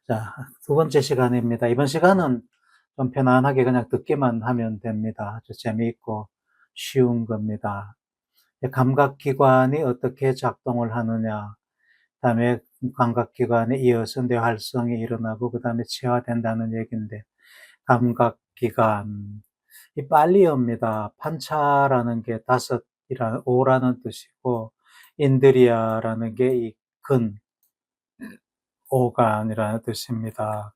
자, 두 번째 시간입니다. 이번 시간은 좀 편안하게 그냥 듣기만 하면 됩니다. 아주 재미있고 쉬운 겁니다. 감각기관이 어떻게 작동을 하느냐, 그다음에 감각기관에 이어서 뇌 활성이 일어나고 그다음에 치화된다는 얘기인데, 감각기관, 이 빨리어입니다. 판차라는 게 다섯이라는 오라는 뜻이고, 인드리아라는 게 이 오간이라는 뜻입니다.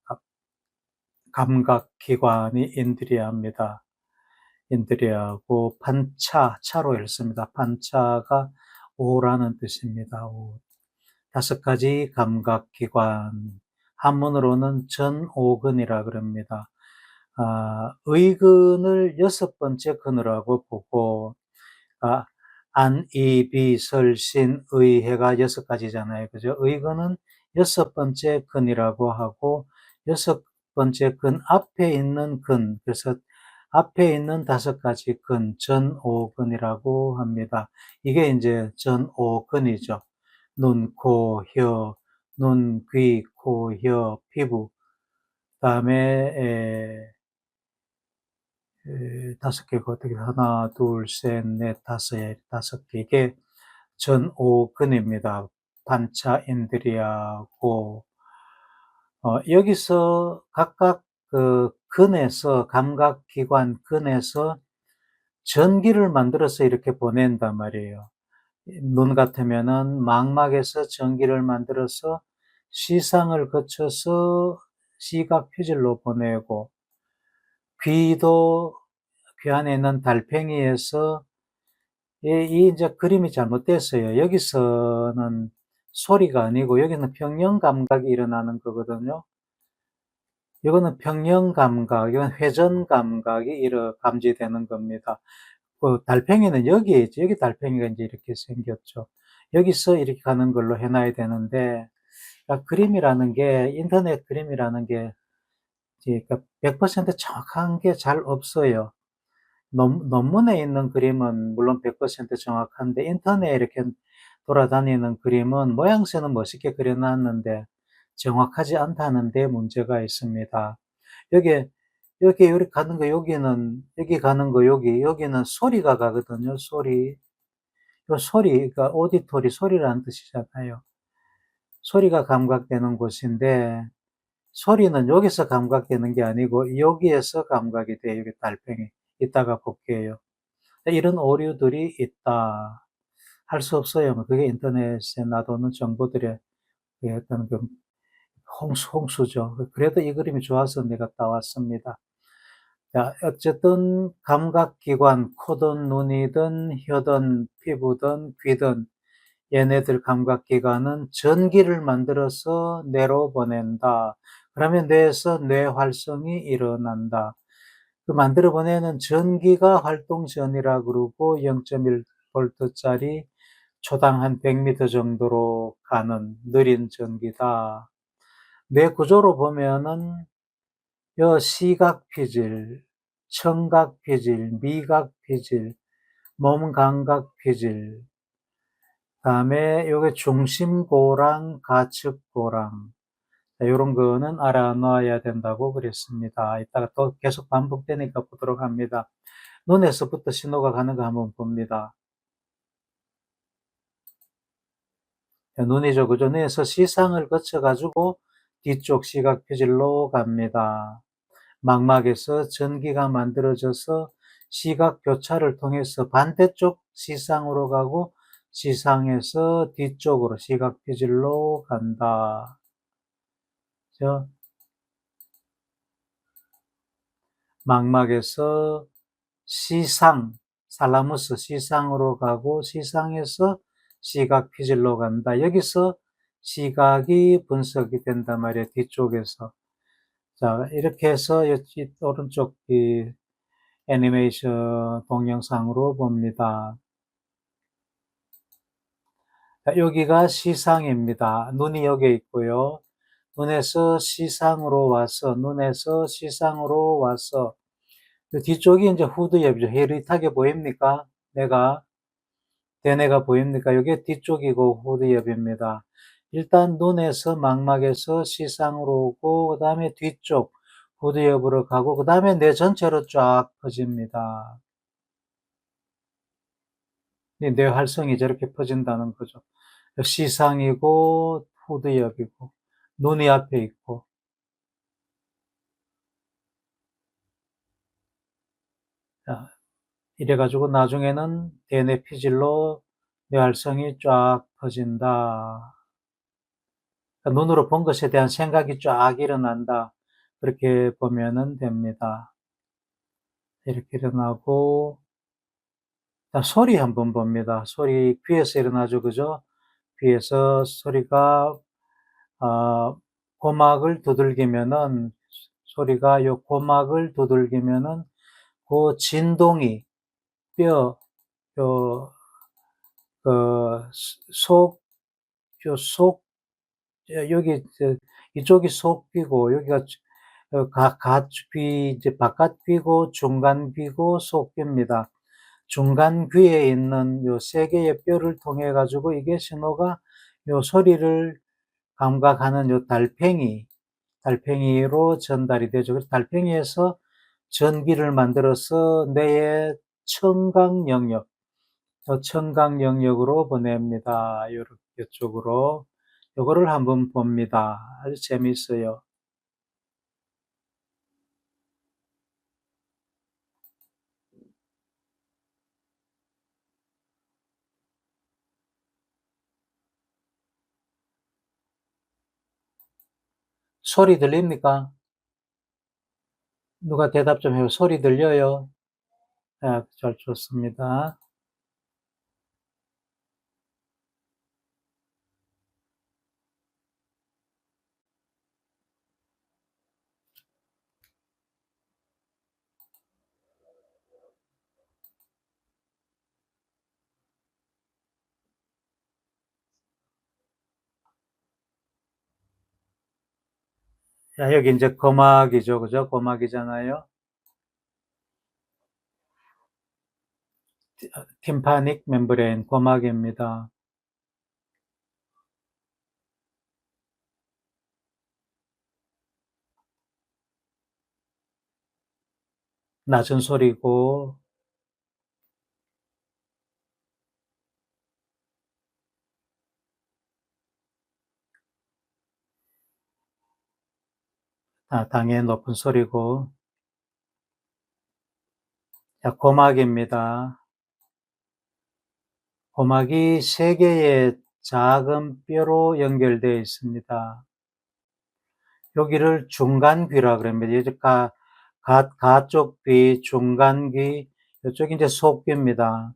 감각기관이 인드리아입니다. 인드리아고 차로 읽습니다. 판차가 오라는 뜻입니다. 오. 다섯 가지 감각기관, 한문으로는 전오근이라 그럽니다. 의근을 여섯 번째 근이라고 보고, 안, 이, 비, 설, 신, 의, 해가 여섯 가지잖아요. 그죠? 의근은 여섯 번째 근이라고 하고, 여섯 번째 근 앞에 있는 근, 그래서 앞에 있는 다섯 가지 근, 전오근이라고 합니다. 이게 이제 전오근이죠. 눈, 코, 혀, 눈, 귀, 코, 혀, 피부. 다음에 다섯 개가 어떻게 하나, 둘, 셋, 넷, 다섯 개. 이게 전오근입니다. 판차, 인드리아고 여기서 각각 그 근에서 감각기관 근에서 전기를 만들어서 이렇게 보낸단 말이에요. 눈 같으면은 망막에서 전기를 만들어서 시상을 거쳐서 시각 표질로 보내고, 귀도 귀 안에 있는 달팽이에서 이 이제 그림이 잘못됐어요. 여기서는 소리가 아니고 여기는 평형 감각이 일어나는 거거든요. 이거는 평형 감각, 이건 회전 감각이 감지되는 겁니다. 그 달팽이는 여기에 있죠. 여기 달팽이가 이제 이렇게 생겼죠. 여기서 이렇게 가는 걸로 해놔야 되는데, 그림이라는 게, 인터넷 그림이라는 게, 그러니까 100% 정확한 게 잘 없어요. 논문에 있는 그림은 물론 100% 정확한데, 인터넷에 이렇게 돌아다니는 그림은 모양새는 멋있게 그려놨는데 정확하지 않다는 데 문제가 있습니다. 여기 이렇게 가는 거, 여기 가는 거, 여기는 소리가 가거든요. 소리. 요 소리가 오디토리, 소리라는 뜻이잖아요. 소리가 감각되는 곳인데, 소리는 여기서 감각되는 게 아니고 여기에서 감각이 돼요. 여기 달팽이. 이따가 볼게요. 이런 오류들이 있다. 할 수 없어요. 그게 인터넷에 놔두는 정보들의 어떤 그 홍수죠. 그래도 이 그림이 좋아서 내가 따왔습니다. 자, 어쨌든 감각기관, 코든 눈이든 혀든 피부든 귀든 얘네들 감각기관은 전기를 만들어서 뇌로 보낸다. 그러면 뇌에서 뇌 활성이 일어난다. 그 만들어 보내는 전기가 활동전이라 그러고 0.1V짜리 초당 한 100m 정도로 가는 느린 전기다. 뇌 구조로 보면은 시각 피질, 청각 피질, 미각 피질, 몸 감각 피질, 그다음에 요게 중심고랑 가측고랑, 요런 거는 알아놔야 된다고 그랬습니다. 이따가 또 계속 반복되니까 보도록 합니다. 눈에서부터 신호가 가는 거 한번 봅니다. 눈이죠, 그죠? 눈에서 시상을 거쳐가지고 뒤쪽 시각 표질로 갑니다. 망막에서 전기가 만들어져서 시각 교차를 통해서 반대쪽 시상으로 가고, 시상에서 뒤쪽으로 시각 표질로 간다. 망막에서 시상, 살라무스 시상으로 가고, 시상에서 시각 피질로 간다. 여기서 시각이 분석이 된단 말이에요. 뒤쪽에서. 자, 이렇게 해서 오른쪽 이 애니메이션 동영상으로 봅니다. 자, 여기가 시상입니다. 눈이 여기 있고요. 눈에서 시상으로 와서 뒤쪽이 이제 후드엽이죠. 흐릿하게 보입니까? 대뇌가 보입니까? 이게 뒤쪽이고 후드엽입니다. 일단 눈에서 망막에서 시상으로 오고 그 다음에 뒤쪽 후두엽으로 가고 그 다음에 뇌 전체로 쫙 퍼집니다. 뇌 활성이 저렇게 퍼진다는 거죠. 시상이고 후두엽이고 눈이 앞에 있고 이래가지고 나중에는 대뇌 피질로 뇌 활성이 쫙 퍼진다. 그러니까 눈으로 본 것에 대한 생각이 쫙 일어난다. 그렇게 보면은 됩니다. 이렇게 일어나고 소리 한번 봅니다. 소리 귀에서 일어나죠, 그죠? 귀에서 소리가 고막을 두들기면은 소리가 요 고막을 두들기면은 그 진동이 뼈, 요, 그, 속, 요 속, 여기, 이쪽이 속귀고, 여기가 갓귀, 이제 바깥귀고, 중간귀고, 속귀입니다. 중간귀에 있는 요 세 개의 뼈를 통해 가지고 이게 신호가 요 소리를 감각하는 요 달팽이로 전달이 되죠. 그래서 달팽이에서 전기를 만들어서 뇌의 청각 영역, 청각 영역으로 보냅니다. 이쪽으로. 요거를 한번 봅니다. 아주 재미있어요. 소리 들립니까? 누가 대답 좀 해요. 소리 들려요? 네, 잘 좋습니다. 자, 여기 이제 고막이죠. 그죠? 고막이잖아요. 팀파닉 멤브레인, 고막입니다. 낮은 소리고, 당연히 높은 소리고, 자, 고막입니다. 고막이 세 개의 작은 뼈로 연결되어 있습니다. 여기를 중간귀라 그럽니다. 이제 가쪽 귀, 중간귀, 이쪽이 이제 속귀입니다.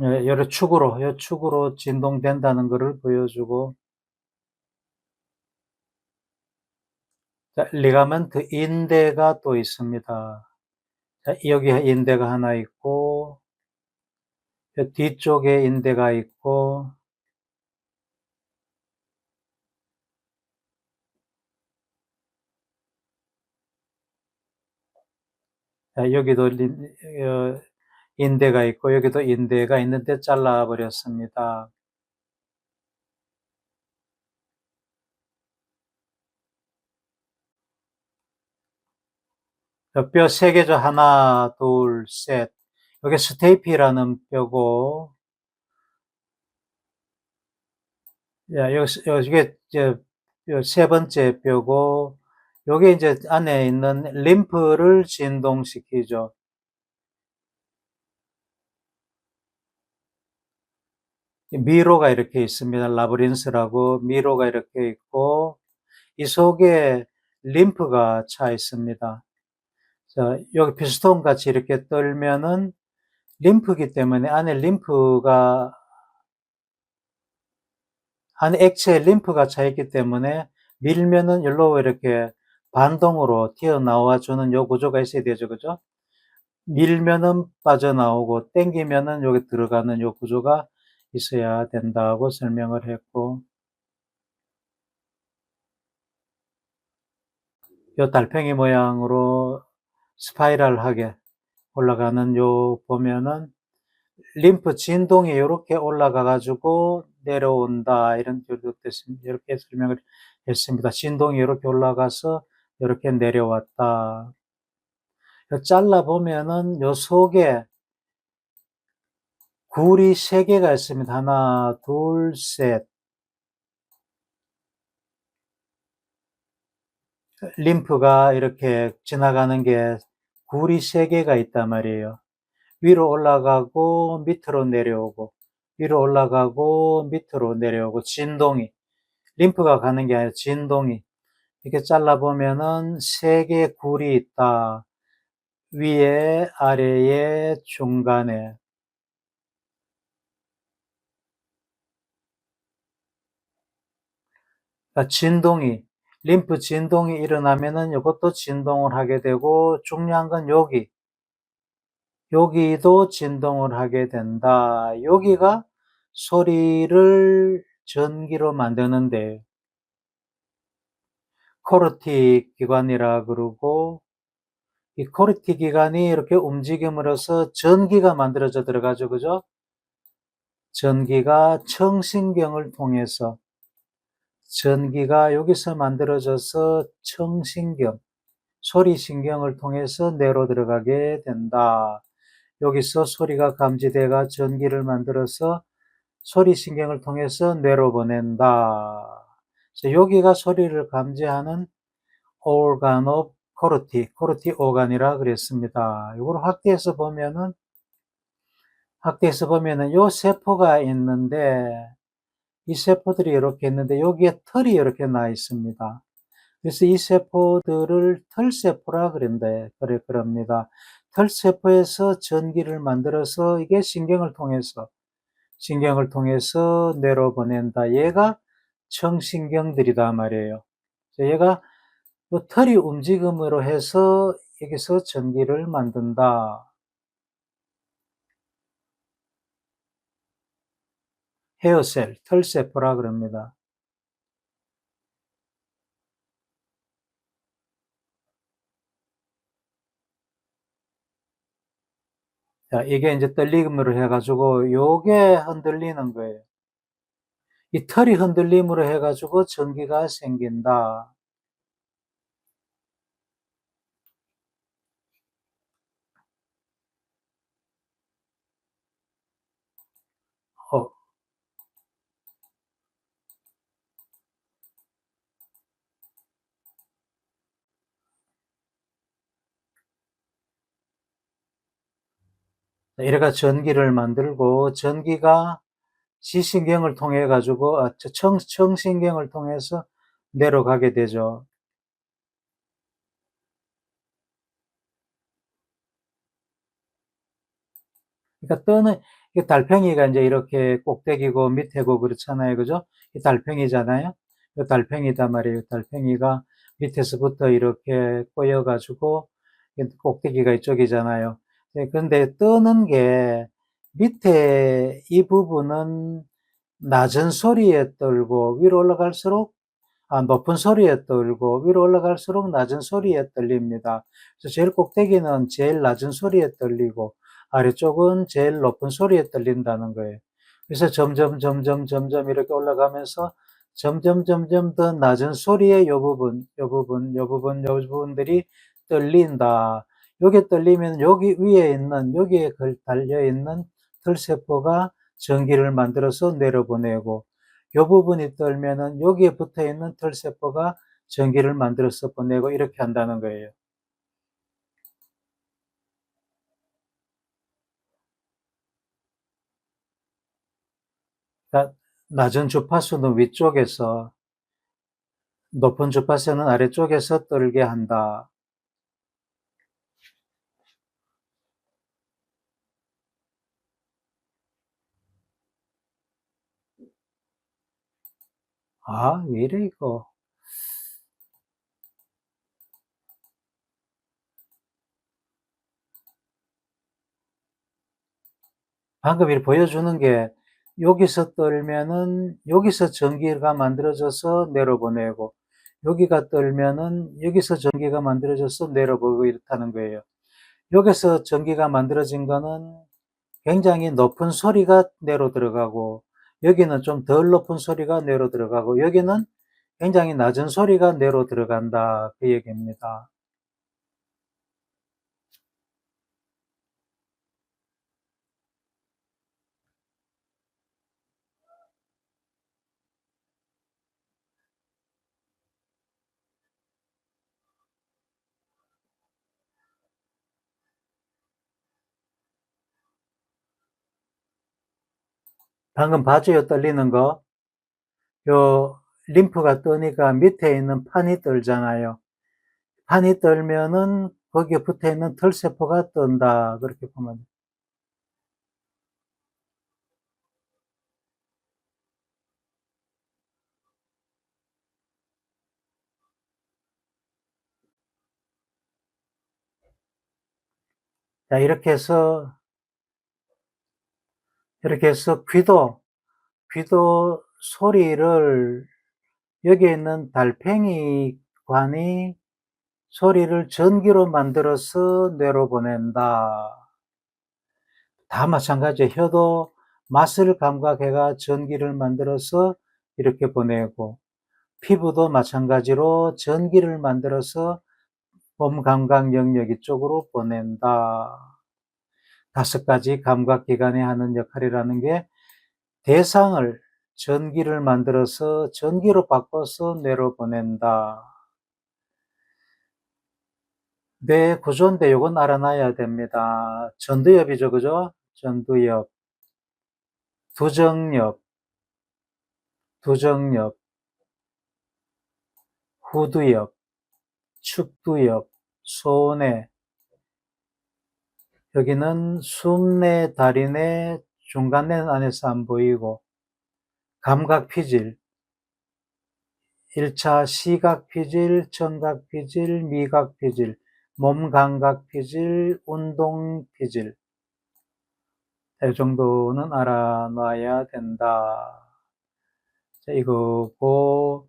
여러 축으로 진동된다는 것을 보여주고, 자, 리가멘트 인대가 또 있습니다. 자, 여기 인대가 하나 있고, 뒤쪽에 인대가 있고, 자, 여기도 인대가 있고, 여기도 인대가 있는데 잘라버렸습니다. 뼈 세 개죠. 하나, 둘, 셋. 여기 스테이피라는 뼈고, 이게 이제 세 번째 뼈고, 요게 이제 안에 있는 림프를 진동시키죠. 미로가 이렇게 있습니다. 라브린스라고 미로가 이렇게 있고, 이 속에 림프가 차 있습니다. 자, 여기 피스톤 같이 이렇게 떨면은 림프기 때문에 안에 액체에 림프가 차 있기 때문에 밀면은 일로 이렇게 반동으로 튀어나와 주는 요 구조가 있어야 되죠. 그죠? 밀면은 빠져나오고 당기면은 여기 들어가는 요 구조가 있어야 된다고 설명을 했고, 요 달팽이 모양으로 스파이럴하게 올라가는 요 보면은 림프 진동이 요렇게 올라가 가지고 내려온다 이런 이렇게 설명을 했습니다. 진동이 요렇게 올라가서 요렇게 내려왔다. 잘라 보면은 요 속에 굴이 3개가 있습니다. 하나, 둘, 셋. 림프가 이렇게 지나가는 게 굴이 3개가 있단 말이에요. 위로 올라가고 밑으로 내려오고 위로 올라가고 밑으로 내려오고 진동이 림프가 가는 게 아니라 진동이 이렇게 잘라보면은 3개의 굴이 있다. 위에 아래에 중간에 그러니까 진동이 림프 진동이 일어나면은 이것도 진동을 하게 되고 중요한 건 여기도 진동을 하게 된다. 여기가 소리를 전기로 만드는데 코르티 기관이라 그러고 이 코르티 기관이 이렇게 움직임으로써 전기가 만들어져 들어가죠. 그죠? 전기가 청신경을 통해서 전기가 여기서 만들어져서 청신경, 소리신경을 통해서 뇌로 들어가게 된다. 여기서 소리가 감지돼가 전기를 만들어서 소리신경을 통해서 뇌로 보낸다. 그래서 여기가 소리를 감지하는 organ of 코르티 오간이라 그랬습니다. 이걸 확대해서 보면은 요 세포가 있는데 이 세포들이 이렇게 있는데 여기에 털이 이렇게 나 있습니다. 그래서 이 세포들을 털세포라 그럽니다. 털세포에서 전기를 만들어서 이게 신경을 통해서 뇌로 보낸다. 얘가 청신경들이다 말이에요. 얘가 털이 움직임으로 해서 여기서 전기를 만든다. 헤어셀, 털세포라 그럽니다. 자, 이게 이제 떨림으로 해가지고 요게 흔들리는 거예요. 이 털이 흔들림으로 해가지고 전기가 생긴다. 어, 이래가 전기를 만들고 전기가 지신경을 통해 가지고 청신경을 통해서 내려가게 되죠. 그러니까 떠는 이 달팽이가 이제 이렇게 꼭대기고 밑에고 그렇잖아요. 그죠? 이 달팽이잖아요. 이 달팽이단 말이에요. 달팽이가 밑에서부터 이렇게 꼬여 가지고 꼭대기가 이쪽이잖아요. 네, 근데 떠는 게 밑에 이 부분은 낮은 소리에 떨고 위로 올라갈수록 높은 소리에 떨고 위로 올라갈수록 낮은 소리에 떨립니다. 그래서 제일 꼭대기는 제일 낮은 소리에 떨리고 아래쪽은 제일 높은 소리에 떨린다는 거예요. 그래서 점점 이렇게 올라가면서 점점 더 낮은 소리의 요 부분들이 떨린다. 여기 떨리면 여기 위에 있는 여기에 달려 있는 털세포가 전기를 만들어서 내려보내고 요 부분이 떨면은 여기에 붙어 있는 털세포가 전기를 만들어서 보내고 이렇게 한다는 거예요. 그러니까 낮은 주파수는 위쪽에서 높은 주파수는 아래쪽에서 떨게 한다. 아, 왜 이래 이거. 방금 이렇게 보여주는 게 여기서 떨면은 여기서 전기가 만들어져서 내려보내고 여기가 떨면은 여기서 전기가 만들어져서 내려보고 이렇다는 거예요. 여기서 전기가 만들어진 거는 굉장히 높은 소리가 뇌로 들어가고, 여기는 좀 덜 높은 소리가 뇌로 들어가고, 여기는 굉장히 낮은 소리가 뇌로 들어간다, 그 얘기입니다. 방금 봐줘요, 떨리는 거. 요 림프가 뜨니까 밑에 있는 판이 떨잖아요. 판이 떨면은 거기에 붙어 있는 털세포가 뜬다, 그렇게 보면 돼요. 자, 이렇게 해서 귀도 소리를, 여기에 있는 달팽이 관이 소리를 전기로 만들어서 뇌로 보낸다. 다 마찬가지예요. 혀도 맛을 감각해가 전기를 만들어서 이렇게 보내고, 피부도 마찬가지로 전기를 만들어서 몸 감각 영역 이쪽으로 보낸다. 5가지 감각기관이 하는 역할이라는 게, 대상을 전기를 만들어서 전기로 바꿔서 뇌로 보낸다. 뇌 구조인데 요건 알아놔야 됩니다. 전두엽이죠, 그죠? 전두엽, 두정엽, 후두엽, 축두엽, 소뇌, 여기는 숨뇌, 다리뇌, 중간뇌는 안에서 안 보이고, 감각피질, 1차 시각피질, 청각피질, 미각피질, 몸감각피질, 운동피질, 이 정도는 알아놔야 된다. 자, 이거고,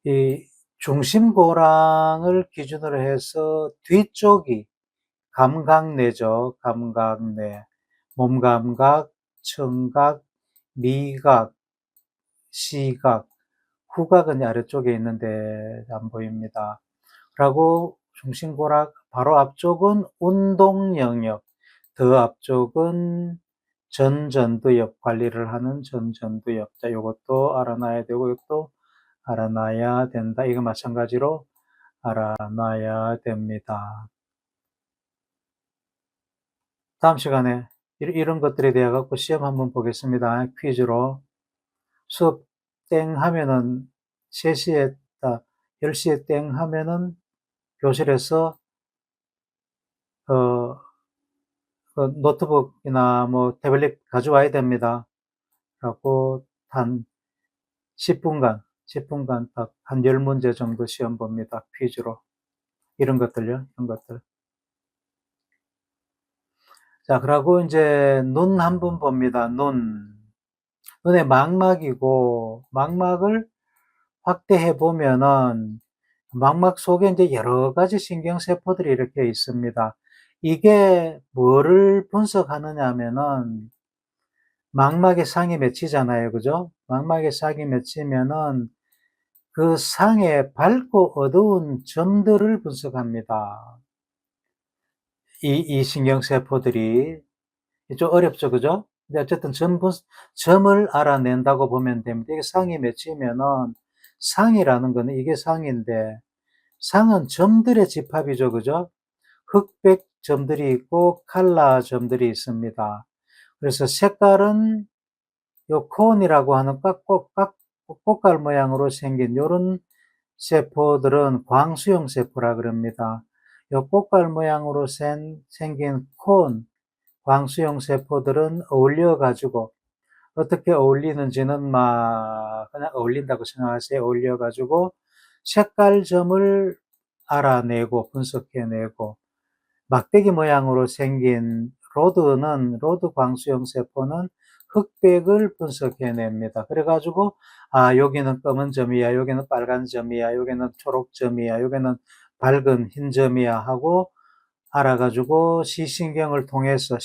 이 중심고랑을 기준으로 해서 뒤쪽이 감각뇌죠. 감각뇌. 몸감각, 청각, 미각, 시각, 후각은 아래쪽에 있는데 안 보입니다. 그리고 중심고락 바로 앞쪽은 운동 영역, 더 앞쪽은 전두엽, 관리를 하는 전두엽. 자, 이것도 알아놔야 되고, 이것도 알아놔야 된다. 이거 마찬가지로 알아놔야 됩니다. 다음 시간에 이런 것들에 대해 갖고 시험 한번 보겠습니다. 퀴즈로. 수업 땡 하면은 3시에, 10시에 땡 하면은 교실에서 어, 노트북이나 뭐 태블릿 가져와야 됩니다. 그리고 한 10분간 딱 한 10문제 정도 시험 봅니다. 퀴즈로. 이런 것들요, 이런 것들. 자, 그리고 이제 눈 한번 봅니다. 눈의 망막이고, 망막을 확대해 보면은 망막 속에 이제 여러 가지 신경세포들이 이렇게 있습니다. 이게 뭐를 분석하느냐 하면은, 망막에 상이 맺히잖아요. 그죠? 망막에 상이 맺히면은 그 상에 밝고 어두운 점들을 분석합니다. 이 신경세포들이. 좀 어렵죠, 그죠? 근데 어쨌든 점을 알아낸다고 보면 됩니다. 이게 상이 맺히면은, 상이라는 거는 이게 상인데, 상은 점들의 집합이죠, 그죠? 흑백 점들이 있고 칼라 점들이 있습니다. 그래서 색깔은 요 콘이라고 하는 꽃갈 모양으로 생긴 요런 세포들은 광수용 세포라 그럽니다. 요 꽃갈 모양으로 생긴 콘, 광수용 세포들은 어울려 가지고, 어떻게 어울리는지는 그냥 어울린다고 생각하세요. 어울려 가지고 색깔점을 알아내고 분석해내고, 막대기 모양으로 생긴 로드 광수용 세포는 흑백을 분석해냅니다. 그래가지고 여기는 검은 점이야, 여기는 빨간 점이야, 여기는 초록 점이야, 여기는 밝은 흰 점이야 하고 알아가지고 시신경을 통해서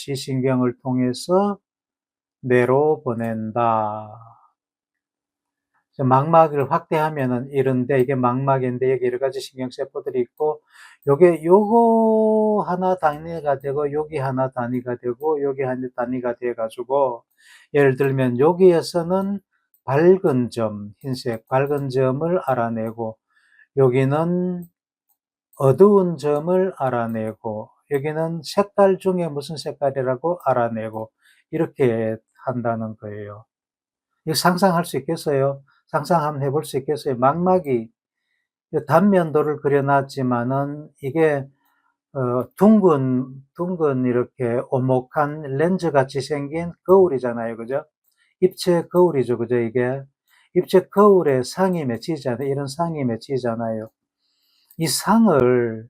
뇌로 보낸다. 망막을 확대하면은 이런데 이게 망막인데 여기 여러 가지 신경세포들이 있고 요거 하나 단위가 되고 여기 하나 단위가 되고 여기 하나 단위가 돼 가지고 예를 들면 여기에서는 밝은 점, 흰색 밝은 점을 알아내고 여기는 어두운 점을 알아내고 여기는 색깔 중에 무슨 색깔이라고 알아내고 이렇게 한다는 거예요. 이거 상상할 수 있겠어요? 상상 한번 해볼 수 있겠어요? 망막이 단면도를 그려놨지만은 이게 둥근 이렇게 오목한 렌즈 같이 생긴 거울이잖아요, 그죠? 입체 거울이죠, 그죠? 이게 입체 거울에 상이 맺히잖아요. 이런 상이 맺히잖아요. 이 상을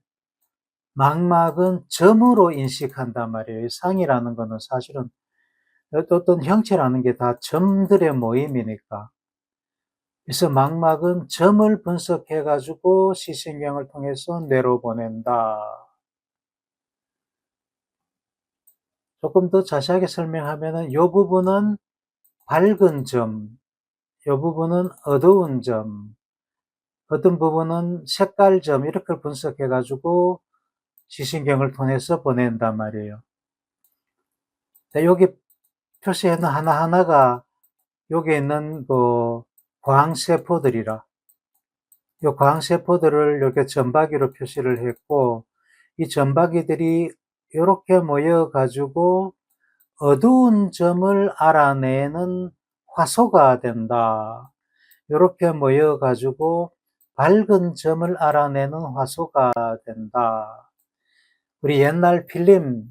망막은 점으로 인식한단 말이에요. 이 상이라는 거는 사실은 어떤 형체라는 게 다 점들의 모임이니까. 그래서 망막은 점을 분석해가지고 시신경을 통해서 뇌로 보낸다. 조금 더 자세하게 설명하면은 이 부분은 밝은 점, 이 부분은 어두운 점, 어떤 부분은 색깔 점 이렇게 분석해가지고 시신경을 통해서 보낸단 말이에요. 여기 표시해놓은 하나하나가 여기 있는 광세포들이라. 이 광세포들을 이렇게 점박이로 표시를 했고 이 점박이들이 이렇게 모여 가지고 어두운 점을 알아내는 화소가 된다. 이렇게 모여 가지고 밝은 점을 알아내는 화소가 된다. 우리 옛날 필름,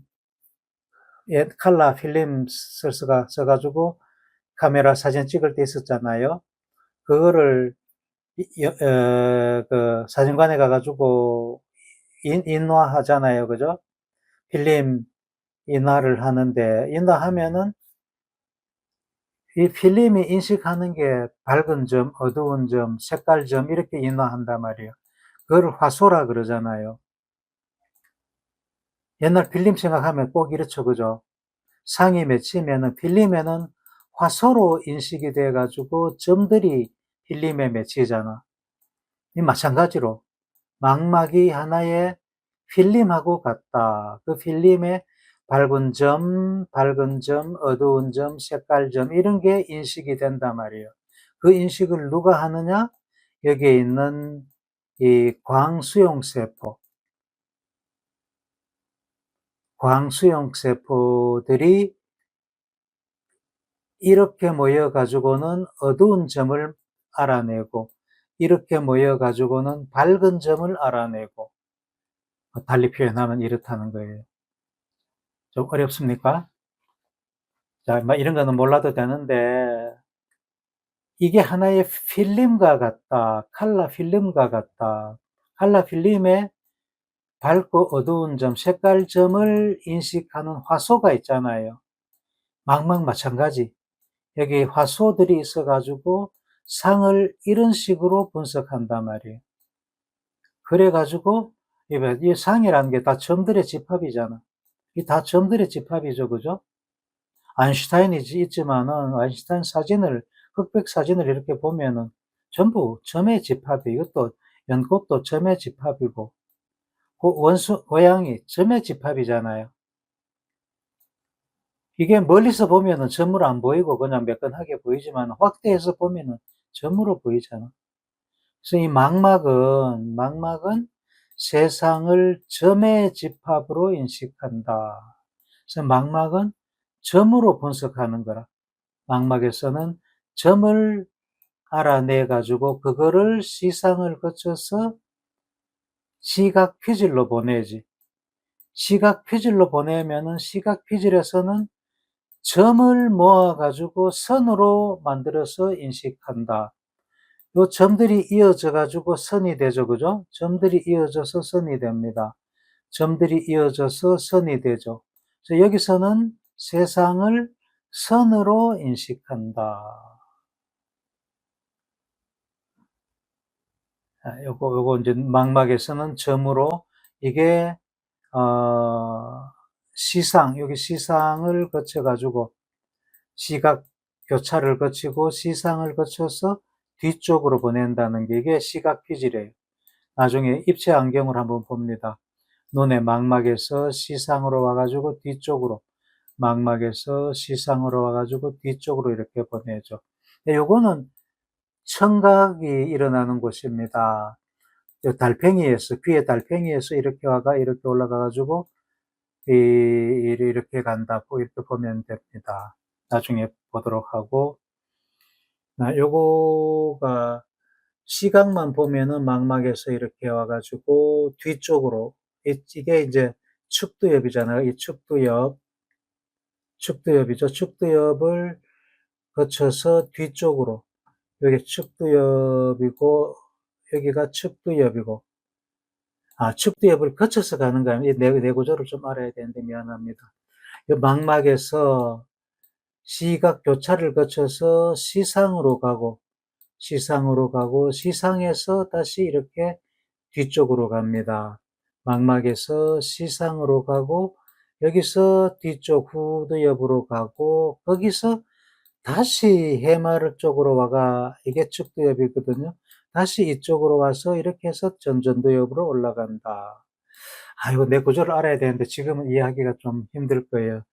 컬러 필름 써가지고 카메라 사진 찍을 때 있었잖아요. 그거를 사진관에 가가지고 인화하잖아요, 그죠? 필름 인화를 하는데 인화하면은 이 필름이 인식하는 게 밝은 점, 어두운 점, 색깔 점 이렇게 인화한단 말이에요. 그걸 화소라 그러잖아요. 옛날 필름 생각하면 꼭 이렇죠, 그죠? 상이 맺히면은 필름에는 화소로 인식이 돼가지고 점들이 필름에 맺히잖아. 이 마찬가지로 망막이 하나의 필름하고 같다. 그 필름에 밝은 점, 어두운 점, 색깔 점 이런 게 인식이 된단 말이에요. 그 인식을 누가 하느냐? 여기에 있는 이 광수용세포들이 이렇게 모여 가지고는 어두운 점을 알아내고 이렇게 모여 가지고는 밝은 점을 알아내고 달리 표현하면 이렇다는 거예요. 좀 어렵습니까? 자, 이런 거는 몰라도 되는데 이게 하나의 필름과 같다. 칼라 필름과 같다. 칼라 필름에 밝고 어두운 점, 색깔 점을 인식하는 화소가 있잖아요. 망막 마찬가지. 여기 화소들이 있어가지고 상을 이런 식으로 분석한단 말이에요. 그래가지고 이 상이라는 게 다 점들의 집합이잖아. 이 다 점들의 집합이죠, 그죠? 아인슈타인이 있지만은 아인슈타인 사진을 흑백 사진을 이렇게 보면은 전부 점의 집합이 이것도 연꽃도 점의 집합이고 원수 고양이 점의 집합이잖아요. 이게 멀리서 보면은 점으로 안 보이고 그냥 매끈하게 보이지만 확대해서 보면은 점으로 보이잖아. 그래서 이 망막은 세상을 점의 집합으로 인식한다. 그래서 망막은 점으로 분석하는 거라. 망막에서는 점을 알아내 가지고 그거를 시상을 거쳐서 시각 피질로 보내지. 시각 피질로 보내면은 시각 피질에서는 점을 모아 가지고 선으로 만들어서 인식한다. 요 점들이 이어져 가지고 선이 되죠, 그죠? 점들이 이어져서 선이 됩니다. 점들이 이어져서 선이 되죠. 그래서 여기서는 세상을 선으로 인식한다. 요거 이제 망막에서는 점으로 이게 여기 시상을 거쳐 가지고 시각 교차를 거치고 시상을 거쳐서 뒤쪽으로 보낸다는 게 이게 시각 피질이에요. 나중에 입체 안경을 한번 봅니다. 눈의 망막에서 시상으로 와 가지고 뒤쪽으로, 망막에서 시상으로 와 가지고 뒤쪽으로 이렇게 보내죠. 요거는 청각이 일어나는 곳입니다. 달팽이에서, 귀의 달팽이에서 이렇게 와가 이렇게 올라가 가지고 이렇게 간다, 이렇게 보면 됩니다. 나중에 보도록 하고, 요거가 시각만 보면은 망막에서 이렇게 와가지고 뒤쪽으로, 이게 이제 측두엽이잖아요. 이 측두엽이죠. 측두엽을 거쳐서 뒤쪽으로, 여기 측두엽이고, 여기가 측두엽이고, 측두엽을 거쳐서 가는 거야. 이 뇌구조를 좀 알아야 되는데 미안합니다. 이 망막에서 시각 교차를 거쳐서 시상으로 가고, 시상에서 다시 이렇게 뒤쪽으로 갑니다. 망막에서 시상으로 가고, 여기서 뒤쪽 후두엽으로 가고, 거기서 다시 해마를 쪽으로 와가, 이게 측두엽이거든요. 다시 이쪽으로 와서 이렇게 해서 전전두엽으로 올라간다. 이거 내 구조를 알아야 되는데 지금은 이해하기가 좀 힘들 거예요.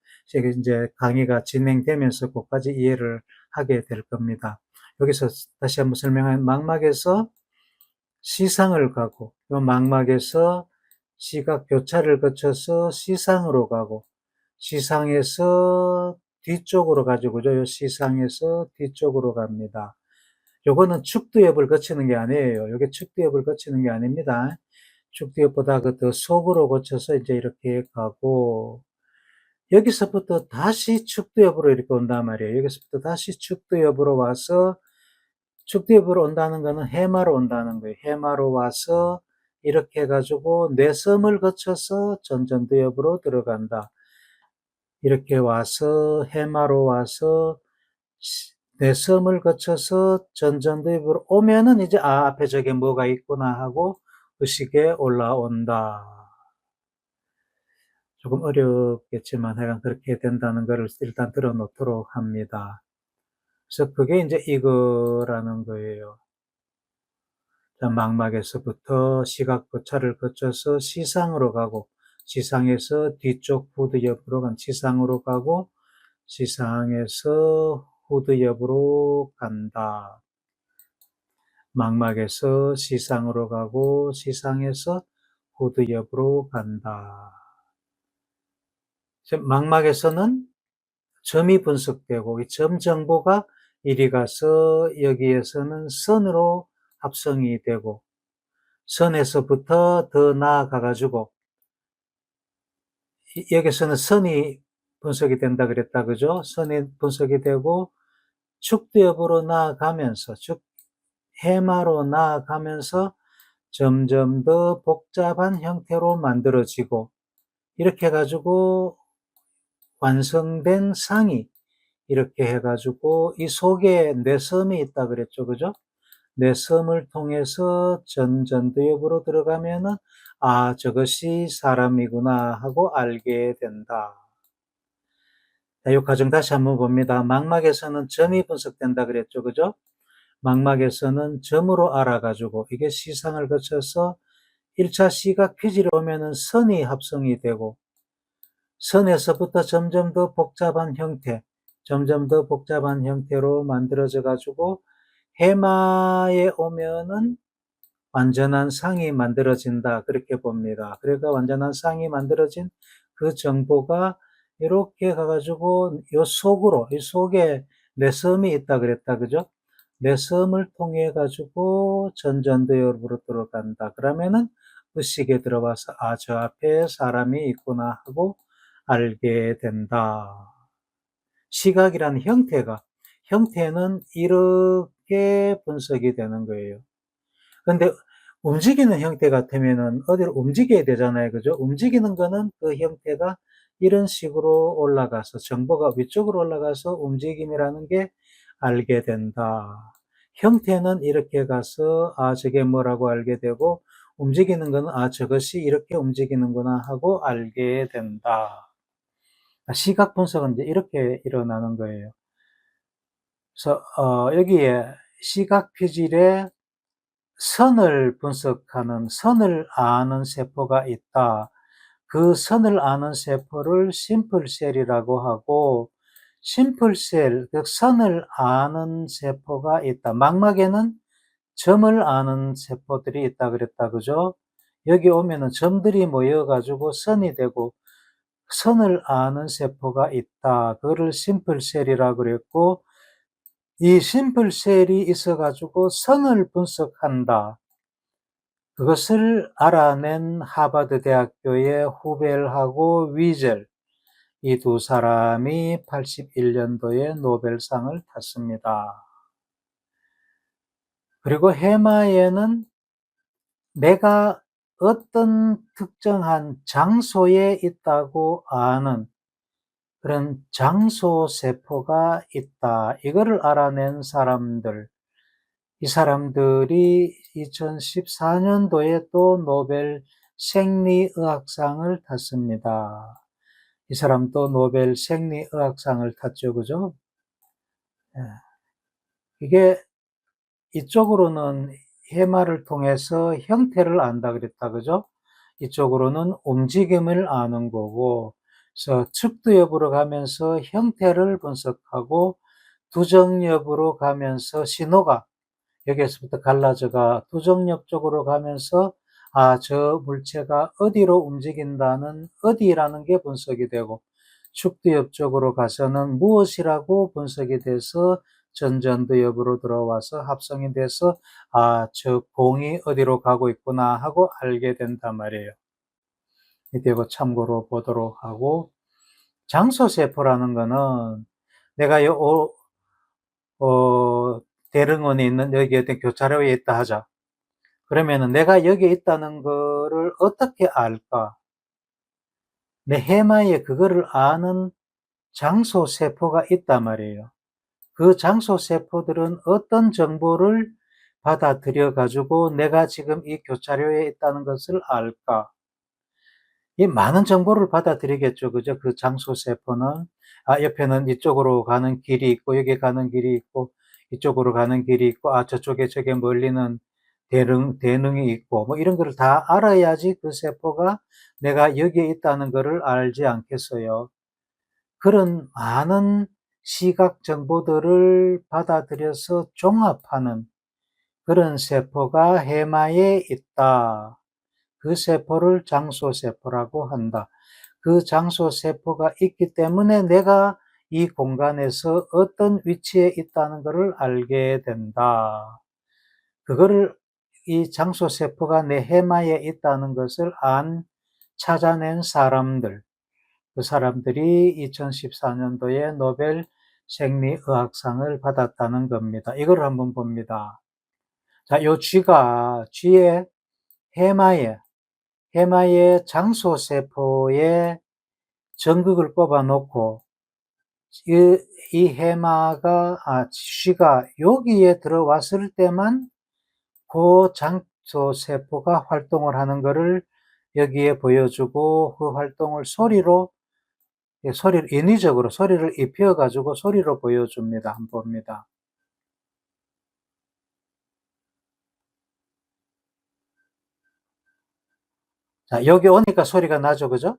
이제 강의가 진행되면서 그것까지 이해를 하게 될 겁니다. 여기서 다시 한번 설명하면 망막에서 시상을 가고, 요 망막에서 시각 교차를 거쳐서 시상으로 가고, 시상에서 뒤쪽으로 가지고죠. 요 시상에서 뒤쪽으로 갑니다. 요거는 측두엽을 거치는 게 아니에요. 요게 측두엽을 거치는 게 아닙니다. 축두엽보다 더 속으로 거쳐서 이제 이렇게 가고, 여기서부터 다시 축두엽으로 이렇게 온단 말이에요. 여기서부터 다시 축두엽으로 와서, 축두엽으로 온다는 거는 해마로 온다는 거예요. 해마로 와서 이렇게 해가지고 뇌섬을 거쳐서 전전두엽으로 들어간다. 이렇게 와서 해마로 와서 뇌섬을 거쳐서 전전두엽으로 오면은 이제 앞에 저게 뭐가 있구나 하고 의식에 올라온다. 조금 어렵겠지만 하여간 그렇게 된다는 것을 일단 들어 놓도록 합니다. 그래서 그게 이제 이거라는 거예요. 자, 망막에서부터 시각 거차를 거쳐서 시상으로 가고, 시상에서 뒤쪽 후드 옆으로 간 시상으로 가고, 시상에서 후드 옆으로 간다. 망막에서 시상으로 가고, 시상에서 후드 옆으로 간다. 망막에서는 점이 분석되고, 이 점 정보가 이리 가서 여기에서는 선으로 합성이 되고, 선에서부터 더 나아가 가지고, 여기서는 선이 분석이 된다 그랬다, 그죠? 선이 분석이 되고, 축두엽으로 나아가면서, 해마로 나아가면서 점점 더 복잡한 형태로 만들어지고, 이렇게 해가지고 완성된 상이 이렇게 해가지고 이 속에 뇌섬이 있다 그랬죠, 그죠? 뇌섬을 통해서 전전두엽으로 들어가면은 저것이 사람이구나 하고 알게 된다. 자, 이 과정 다시 한번 봅니다. 망막에서는 점이 분석된다 그랬죠, 그죠? 망막에서는 점으로 알아가지고 이게 시상을 거쳐서 1차 시각 피질에 오면은 선이 합성이 되고, 선에서부터 점점 더 복잡한 형태로 만들어져 가지고 해마에 오면은 완전한 상이 만들어진다, 그렇게 봅니다. 그러니까 완전한 상이 만들어진 그 정보가 이렇게 가가지고 이 속에 뇌섬이 있다 그랬다, 그죠? 뇌섬을 통해 가지고 전전두엽으로 들어간다. 그러면은 의식에 들어와서 저 앞에 사람이 있구나 하고 알게 된다. 시각이라는 형태는 이렇게 분석이 되는 거예요. 근데 움직이는 형태 같으면은 어디로 움직여야 되잖아요, 그죠? 움직이는 거는 그 형태가 이런 식으로 올라가서 정보가 위쪽으로 올라가서 움직임이라는 게 알게 된다. 형태는 이렇게 가서 저게 뭐라고 알게 되고 움직이는 거는 저것이 이렇게 움직이는구나 하고 알게 된다. 시각 분석은 이제 이렇게 일어나는 거예요. 그래서 여기에 시각 피질에 선을 분석하는, 선을 아는 세포가 있다. 그 선을 아는 세포를 심플셀이라고 하고, 심플셀, 그 선을 아는 세포가 있다. 망막에는 점을 아는 세포들이 있다 그랬다, 그죠? 여기 오면은 점들이 모여가지고 선이 되고, 선을 아는 세포가 있다. 그거를 심플셀이라고 그랬고, 이 심플셀이 있어가지고 선을 분석한다. 그것을 알아낸 하버드 대학교의 후벨하고 위젤, 이 두 사람이 81년도에 노벨상을 탔습니다. 그리고 해마에는 내가 어떤 특정한 장소에 있다고 아는 그런 장소세포가 있다. 이거를 알아낸 사람들, 이 사람들이 2014년도에 또 노벨 생리의학상을 탔습니다. 이 사람도 노벨 생리의학상을 탔죠, 그죠? 예. 이게 이쪽으로는 해마를 통해서 형태를 안다 그랬다, 그죠? 이쪽으로는 움직임을 아는 거고, 그래서 측두엽으로 가면서 형태를 분석하고, 두정엽으로 가면서 신호가 여기에서부터 갈라져가 두정엽 쪽으로 가면서 저 물체가 어디로 움직인다는 어디라는 게 분석이 되고, 축두엽 쪽으로 가서는 무엇이라고 분석이 돼서 전전두엽으로 들어와서 합성이 돼서 저 공이 어디로 가고 있구나 하고 알게 된단 말이에요. 이거 참고로 보도록 하고, 장소세포라는 거는 내가 대릉원에 있는 여기 어떤 교차로에 있다 하자. 그러면은 내가 여기에 있다는 거를 어떻게 알까? 내 해마에 그거를 아는 장소세포가 있단 말이에요. 그 장소세포들은 어떤 정보를 받아들여 가지고 내가 지금 이 교차로에 있다는 것을 알까? 이 많은 정보를 받아들이겠죠. 그죠? 그 장소세포는 옆에는 이쪽으로 가는 길이 있고 여기 가는 길이 있고 이쪽으로 가는 길이 있고 저쪽에 저게 멀리는 대능이 있고 뭐 이런 거를 다 알아야지 그 세포가 내가 여기에 있다는 거를 알지 않겠어요. 그런 많은 시각 정보들을 받아들여서 종합하는 그런 세포가 해마에 있다. 그 세포를 장소세포라고 한다. 그 장소세포가 있기 때문에 내가 이 공간에서 어떤 위치에 있다는 것을 알게 된다. 그거를 이 장소세포가 내 해마에 있다는 것을 찾아낸 사람들, 그 사람들이 2014년도에 노벨 생리의학상을 받았다는 겁니다. 이걸 한번 봅니다. 자, 요 쥐에 해마의 장소세포에 전극을 뽑아 놓고 이 해마가 쥐가 여기에 들어왔을 때만 그 장소세포가 활동을 하는 것을 여기에 보여주고 그 활동을 인위적으로 소리를 입혀 가지고 소리로 보여줍니다. 한번 봅니다. 자, 여기 오니까 소리가 나죠, 그죠?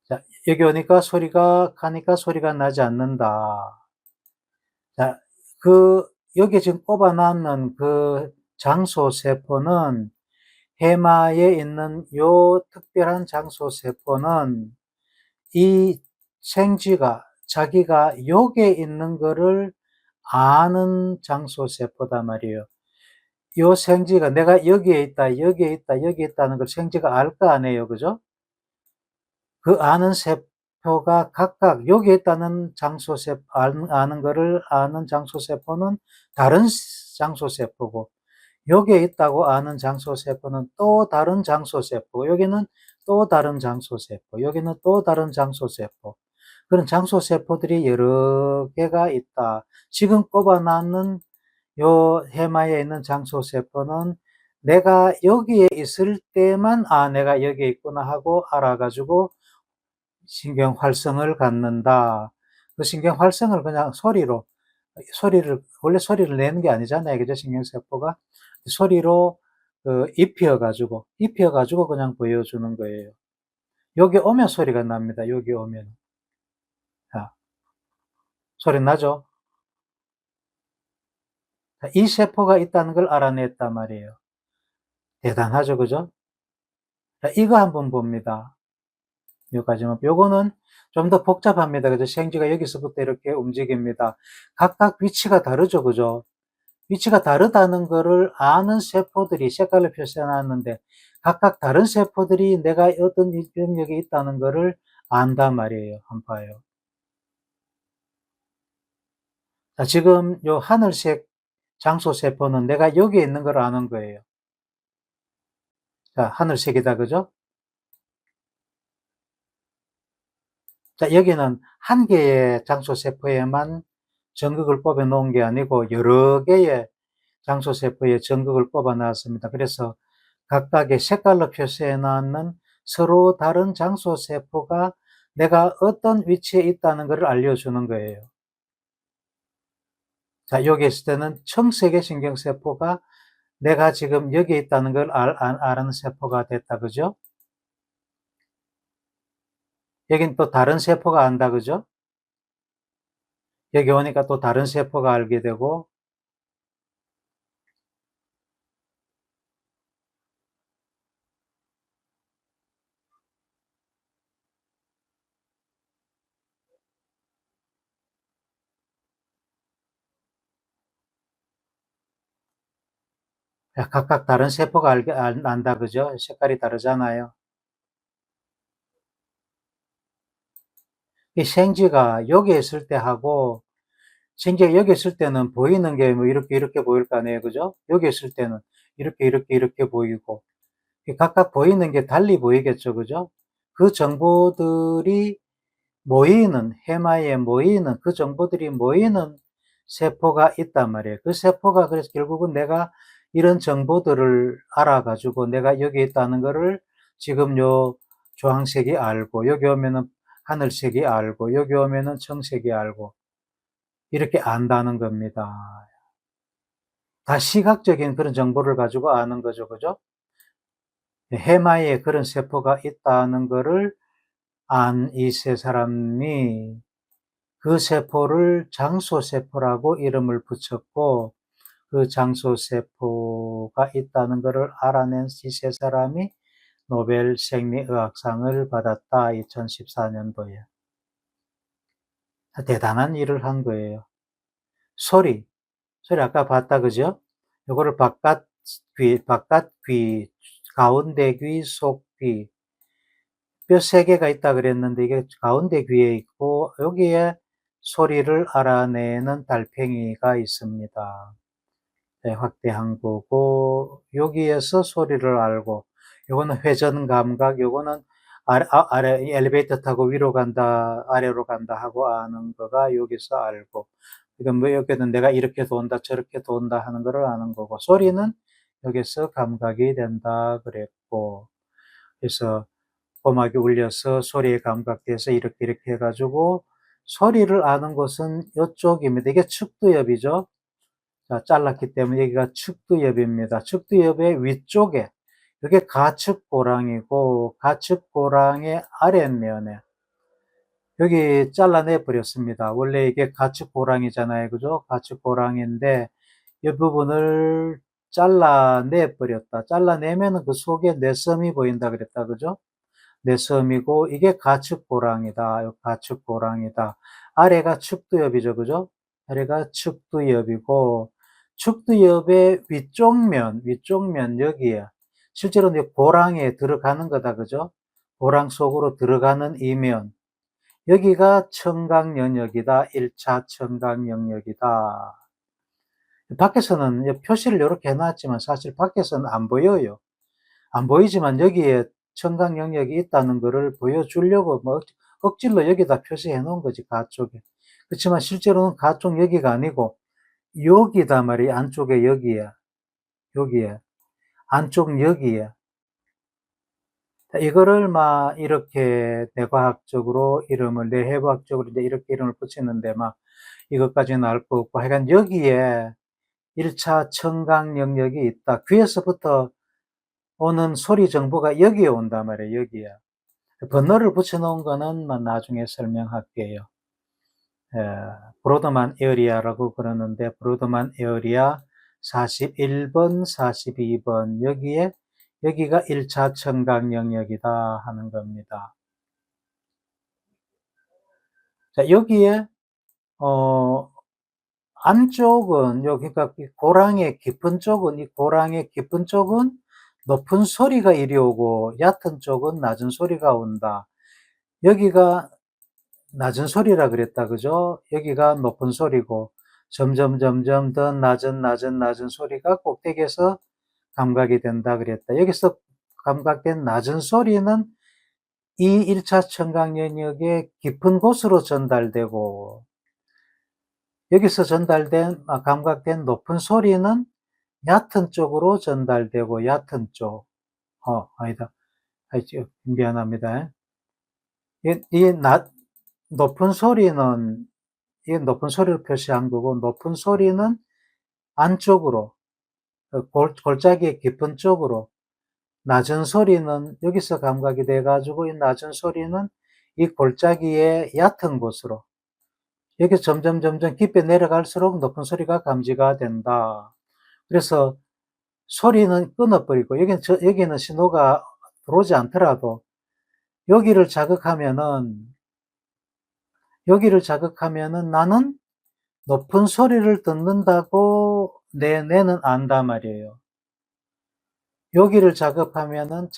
자, 여기 오니까 가니까 소리가 나지 않는다. 자, 여기 지금 꼽아놨는 그 장소세포는 해마에 있는 요 특별한 장소세포는 이 생쥐가 자기가 여기에 있는 거를 아는 장소세포단 말이에요. 요 생쥐가 내가 여기에 있다, 여기에 있다, 여기에 있다는 걸 생쥐가 알 거 아니에요, 그죠? 그 아는 세포가 각각 여기에 있다는 아는 거를 아는 장소세포는 다른 장소세포고, 여기에 있다고 아는 장소세포는 또 다른 장소세포고, 여기는 또 다른 장소세포, 여기는 또 다른 장소세포. 그런 장소세포들이 여러 개가 있다. 지금 꼽아놨는 요 해마에 있는 장소세포는 내가 여기에 있을 때만 내가 여기에 있구나 하고 알아가지고 신경 활성을 갖는다. 그 신경 활성을 그냥 원래 소리를 내는 게 아니잖아요. 그죠? 신경세포가. 소리로 입혀가지고 그냥 보여주는 거예요. 여기 오면 소리가 납니다. 여기 오면. 자, 소리 나죠? 자, 이 세포가 있다는 걸 알아냈단 말이에요. 대단하죠, 그죠? 자, 이거 한번 봅니다. 여기까지만. 요거는 좀 더 복잡합니다. 그죠? 생쥐가 여기서부터 이렇게 움직입니다. 각각 위치가 다르죠, 그죠? 위치가 다르다는 거를 아는 세포들이 색깔로 표시해 놨는데, 각각 다른 세포들이 내가 어떤 영역에 있다는 거를 안단 말이에요. 한번 봐요. 자, 지금 요 하늘색 장소 세포는 내가 여기에 있는 걸 아는 거예요. 자, 하늘색이다, 그죠? 자, 여기는 한 개의 장소 세포에만 전극을 뽑아 놓은 게 아니고 여러 개의 장소 세포에 전극을 뽑아 놨습니다. 그래서 각각의 색깔로 표시해 놨는 서로 다른 장소 세포가 내가 어떤 위치에 있다는 것을 알려주는 거예요. 자, 여기 있을 때는 청색의 신경세포가 내가 지금 여기 있다는 걸 아는 세포가 됐다, 그죠? 여긴 또 다른 세포가 안다, 그죠? 여기 오니까 또 다른 세포가 알게 되고, 각각 다른 세포가 안다, 그죠? 색깔이 다르잖아요. 이 생쥐가 여기 있을 때 하고, 생쥐가 여기 있을 때는 보이는 게 뭐 이렇게 보일 거 아니에요, 그죠? 여기 있을 때는 이렇게 보이고, 각각 보이는 게 달리 보이겠죠, 그죠? 그 정보들이 해마에 모이는, 그 정보들이 모이는 세포가 있단 말이에요. 그 세포가 그래서 결국은 내가 이런 정보들을 알아가지고 내가 여기 있다는 거를 지금 요 주황색이 알고, 여기 오면은 하늘색이 알고, 여기 오면은 청색이 알고, 이렇게 안다는 겁니다. 다 시각적인 그런 정보를 가지고 아는 거죠, 그죠? 해마에 그런 세포가 있다는 거를 안 이 세 사람이 그 세포를 장소세포라고 이름을 붙였고, 그 장소세포가 있다는 것을 알아낸 이 세 사람이 노벨 생리의학상을 받았다. 2014년도에. 대단한 일을 한 거예요. 소리 아까 봤다, 그죠? 요거를 바깥귀, 가운데 귀, 속귀, 뼈 3개가 있다 그랬는데 이게 가운데 귀에 있고, 여기에 소리를 알아내는 달팽이가 있습니다. 네, 확대한 거고, 여기에서 소리를 알고, 요거는 회전 감각, 요거는 아래, 엘리베이터 타고 위로 간다, 아래로 간다 하고 아는 거가 여기서 알고, 이건 뭐 여기는 내가 이렇게 돈다, 저렇게 돈다 하는 거를 아는 거고, 소리는 여기서 감각이 된다 그랬고, 그래서 고막이 울려서 소리에 감각돼서 이렇게 해가지고, 소리를 아는 것은 이쪽입니다. 이게 측두엽이죠. 자, 잘랐기 때문에 여기가 측두엽입니다. 측두엽의 위쪽에, 이게 가측고랑이고, 가측고랑의 아랫면에, 여기 잘라내 버렸습니다. 원래 이게 가측고랑이잖아요. 그죠? 가측고랑인데, 이 부분을 잘라내 버렸다. 잘라내면은 그 속에 내섬이 보인다 그랬다. 그죠? 내섬이고, 이게 가측고랑이다. 가측고랑이다. 아래가 측두엽이죠. 그죠? 아래가 측두엽이고, 측두엽의 위쪽면, 여기에. 실제로는 고랑에 들어가는 거다. 그죠? 고랑 속으로 들어가는 이면. 여기가 청각 영역이다. 1차 청각 영역이다. 밖에서는 표시를 이렇게 해놨지만 사실 밖에서는 안 보여요. 안 보이지만 여기에 청각 영역이 있다는 것을 보여주려고 뭐 억질로 여기다 표시해 놓은 거지, 가 쪽에. 그렇지만 실제로는 가 쪽 여기가 아니고 여기다 말이야. 안쪽에 여기에. 여기에. 안쪽 여기에. 이거를 막 이렇게 뇌과학적으로 이름을, 뇌해부학적으로 이제 이렇게 이름을 붙이는데 막 이것까지는 알 거 없고, 하여간 여기에 1차 청각 영역이 있다. 귀에서부터 오는 소리 정보가 여기에 온단 말이에요, 여기에. 번호를 붙여놓은 거는 나중에 설명할게요. 브로드만 에어리아라고 그러는데, 브로드만 에어리아 41번, 42번, 여기가 1차 청각 영역이다 하는 겁니다. 자, 여기에, 안쪽은, 그러니까 고랑의 깊은 쪽은, 이 고랑의 깊은 쪽은 높은 소리가 이리 오고, 얕은 쪽은 낮은 소리가 온다. 여기가 낮은 소리라 그랬다, 그죠? 여기가 높은 소리고, 점점 더 낮은 소리가 꼭대기에서 감각이 된다 그랬다. 여기서 감각된 낮은 소리는 이 1차 청각 영역의 깊은 곳으로 전달되고, 여기서 감각된 높은 소리는 얕은 쪽으로 전달되고, 얕은 쪽. 아니다. 미안합니다. 높은 소리는, 이게 높은 소리를 표시한 거고, 높은 소리는 안쪽으로, 골짜기의 깊은 쪽으로, 낮은 소리는 여기서 감각이 돼가지고, 이 낮은 소리는 이 골짜기의 얕은 곳으로, 여기 점점 깊이 내려갈수록 높은 소리가 감지가 된다. 그래서 소리는 끊어버리고, 여기는 신호가 들어오지 않더라도, 여기를 자극하면은 나는 높은 소리를 듣는다고 내 뇌는 안단 말이에요. 여기를 자극하면은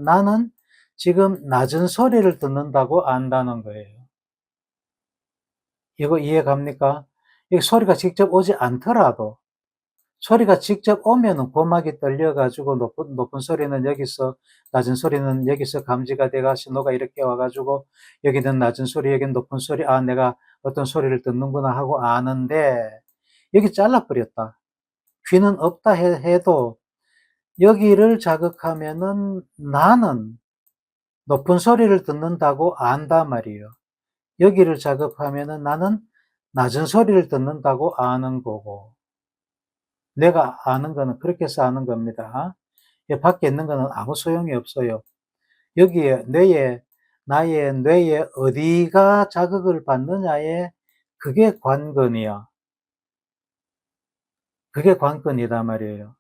나는 지금 낮은 소리를 듣는다고 안다는 거예요. 이거 이해 갑니까? 이 소리가 직접 오지 않더라도, 소리가 직접 오면은 고막이 떨려가지고 높은 소리는 여기서, 낮은 소리는 여기서 감지가 돼가 신호가 이렇게 와가지고, 여기는 낮은 소리, 여기는 높은 소리, 내가 어떤 소리를 듣는구나 하고 아는데, 여기 잘라버렸다. 귀는 없다 해도, 여기를 자극하면은 나는 높은 소리를 듣는다고 안단 말이에요. 여기를 자극하면은 나는 낮은 소리를 듣는다고 아는 거고, 내가 아는 거는 그렇게 해서 아는 겁니다. 밖에 있는 거는 아무 소용이 없어요. 여기에 나의 뇌에 어디가 자극을 받느냐에 그게 관건이야. 그게 관건이다 말이에요.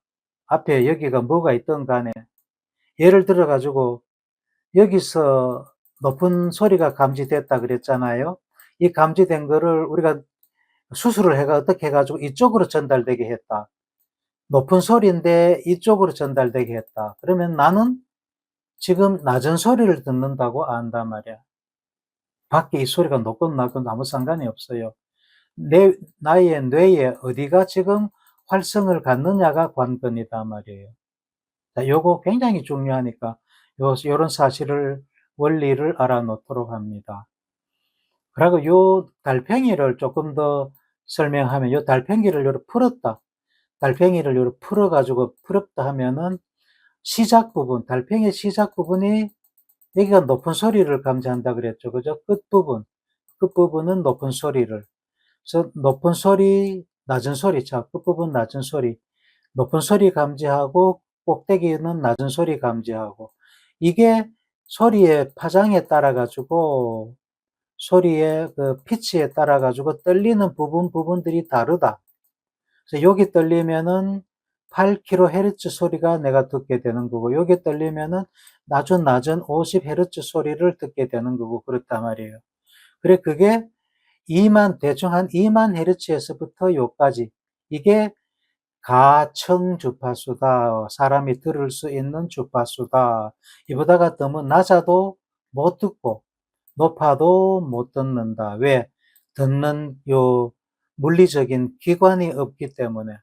앞에 여기가 뭐가 있든 간에, 예를 들어 가지고 여기서 높은 소리가 감지됐다 그랬잖아요. 이 감지된 거를 우리가 수술을 어떻게 해가지고 이쪽으로 전달되게 했다. 높은 소리인데 이쪽으로 전달되게 했다. 그러면 나는 지금 낮은 소리를 듣는다고 안단 말이야. 밖에 이 소리가 높건 낮건 아무 상관이 없어요. 나의 뇌에 어디가 지금 활성을 갖느냐가 관건이다 말이에요. 자, 요거 굉장히 중요하니까 요런 원리를 알아놓도록 합니다. 그리고 요 달팽이를 조금 더 설명하면, 요 달팽이를 요렇게 풀었다. 달팽이를 요렇게 풀었다 하면은 달팽이의 시작 부분이 여기가 높은 소리를 감지한다 그랬죠. 그죠? 끝부분은 높은 소리를. 그래서 높은 소리, 낮은 소리, 끝부분 낮은 소리, 높은 소리 감지하고, 꼭대기는 낮은 소리 감지하고, 이게 소리의 파장에 따라가지고, 소리의 그 피치에 따라가지고 떨리는 부분들이 다르다. 그래서 여기 떨리면은 8kHz 소리가 내가 듣게 되는 거고, 여기 떨리면은 낮은 50Hz 소리를 듣게 되는 거고, 그렇단 말이에요. 그래, 그게 대충 한 2만 Hz에서부터 요까지. 이게 가청 주파수다. 사람이 들을 수 있는 주파수다. 이보다가 더 낮아도 못 듣고, 높아도 못 듣는다. 왜? 듣는 물리적인 기관이 없기 때문에.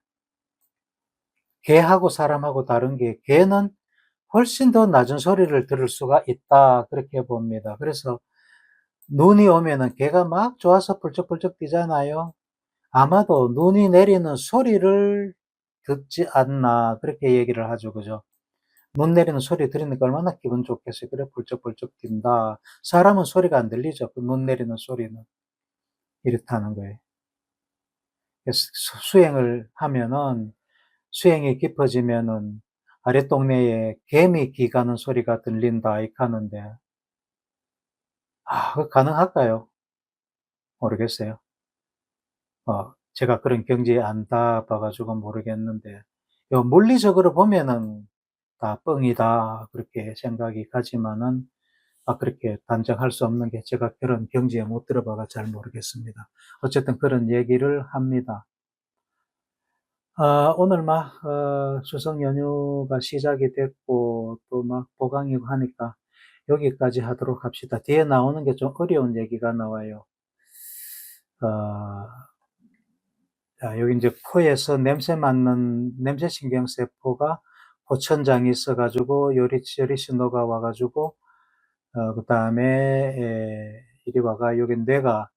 개하고 사람하고 다른 게, 개는 훨씬 더 낮은 소리를 들을 수가 있다. 그렇게 봅니다. 그래서 눈이 오면은 개가 막 좋아서 펄쩍펄쩍 뛰잖아요. 아마도 눈이 내리는 소리를 듣지 않나 그렇게 얘기를 하죠. 그죠? 눈 내리는 소리 들으니까 얼마나 기분 좋겠어요. 그래 펄쩍펄쩍 뛴다. 사람은 소리가 안 들리죠. 그 눈 내리는 소리는. 이렇다는 거예요. 그래서 수행을 하면은 수행이 깊어지면은 아랫 동네에 개미 기 가는 소리가 들린다 이렇게 하는데 그 가능할까요? 모르겠어요. 제가 그런 경지에 안 닿아 가지고 모르겠는데 요 물리적으로 보면은 다 뻥이다 그렇게 생각이 가지만은 그렇게 단정할 수 없는 게 제가 그런 경지에 못 들어봐가 잘 모르겠습니다. 어쨌든 그런 얘기를 합니다. 오늘 막 추석 연휴가 시작이 됐고 또 막 보강이고 하니까 여기까지 하도록 합시다. 뒤에 나오는 게 좀 어려운 얘기가 나와요. 어 여기 이제 코에서 냄새 맡는 냄새 신경 세포가 고천장이 있어 가지고 요리조리 신호가 와 가지고 그다음에 이리 와가 여기 뇌가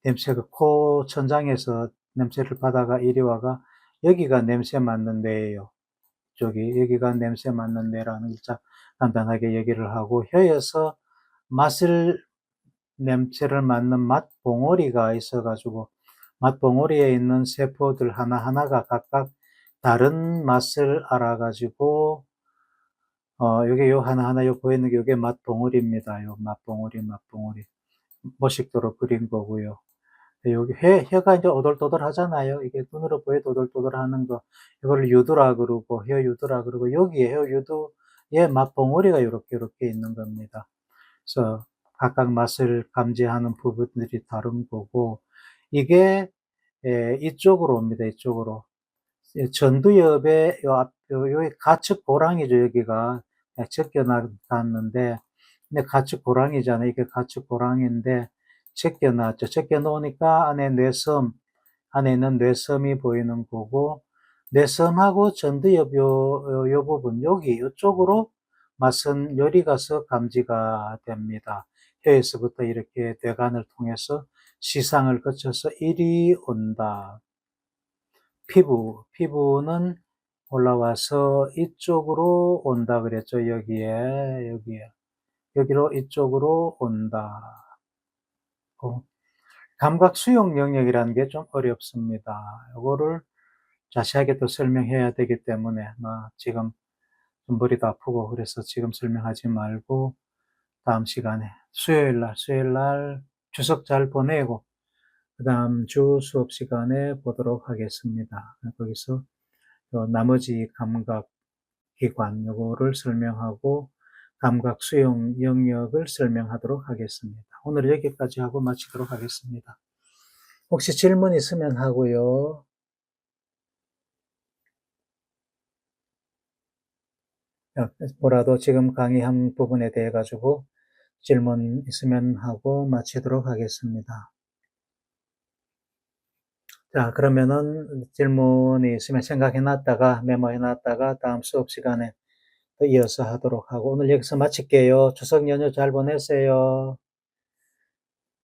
냄새가 코 천장에서 냄새를 받아가 이리 와가 여기가 냄새 맡는 뇌예요. 여기가 냄새 맡는 뇌라는 걸 간단하게 얘기를 하고 혀에서 맛을 냄새를 맡는 맛봉오리가 있어 가지고 맛봉오리에 있는 세포들 하나하나가 각각 다른 맛을 알아 가지고 요게 요 하나하나 요 보이는 게 요게 맛봉오리입니다. 요 맛봉오리. 모식도로 그린 거고요. 여기 혀가 이제 오돌토돌하잖아요. 이게 눈으로 보여도 오돌토돌하는 거. 이걸 유두라 그러고 혀 유두라 그러고 여기에 혀 유두에 맛봉오리가 요렇게 있는 겁니다. 그래서 각각 맛을 감지하는 부분들이 다른 거고 이게 이쪽으로 옵니다. 이쪽으로. 전두엽의 요 가측 고랑이죠. 여기가 적겨 놨는데 근데 가측 고랑이잖아요. 이게 가측 고랑인데 적겨 놨죠. 적겨 놓으니까 안에 있는 뇌섬이 보이는 거고 뇌섬하고 전두엽 요 부분 여기 요쪽으로 맛은 요리 가서 감지가 됩니다. 혀에서부터 이렇게 뇌관을 통해서 시상을 거쳐서 이리 온다. 피부는 올라와서 이쪽으로 온다 그랬죠. 여기로 이쪽으로 온다. 감각 수용 영역이라는 게 좀 어렵습니다. 요거를 자세하게 또 설명해야 되기 때문에 지금 좀 머리도 아프고 그래서 지금 설명하지 말고 다음 시간에 수요일 날 추석 잘 보내고 그다음 주 수업 시간에 보도록 하겠습니다. 거기서 나머지 감각 기관 요거를 설명하고 감각 수용 영역을 설명하도록 하겠습니다. 오늘 여기까지 하고 마치도록 하겠습니다. 혹시 질문 있으면 하고요. 뭐라도 지금 강의한 부분에 대해 가지고 질문 있으면 하고 마치도록 하겠습니다. 자, 그러면은 질문이 있으면 생각해 놨다가 메모해 놨다가 다음 수업 시간에 또 이어서 하도록 하고 오늘 여기서 마칠게요. 추석 연휴 잘 보내세요.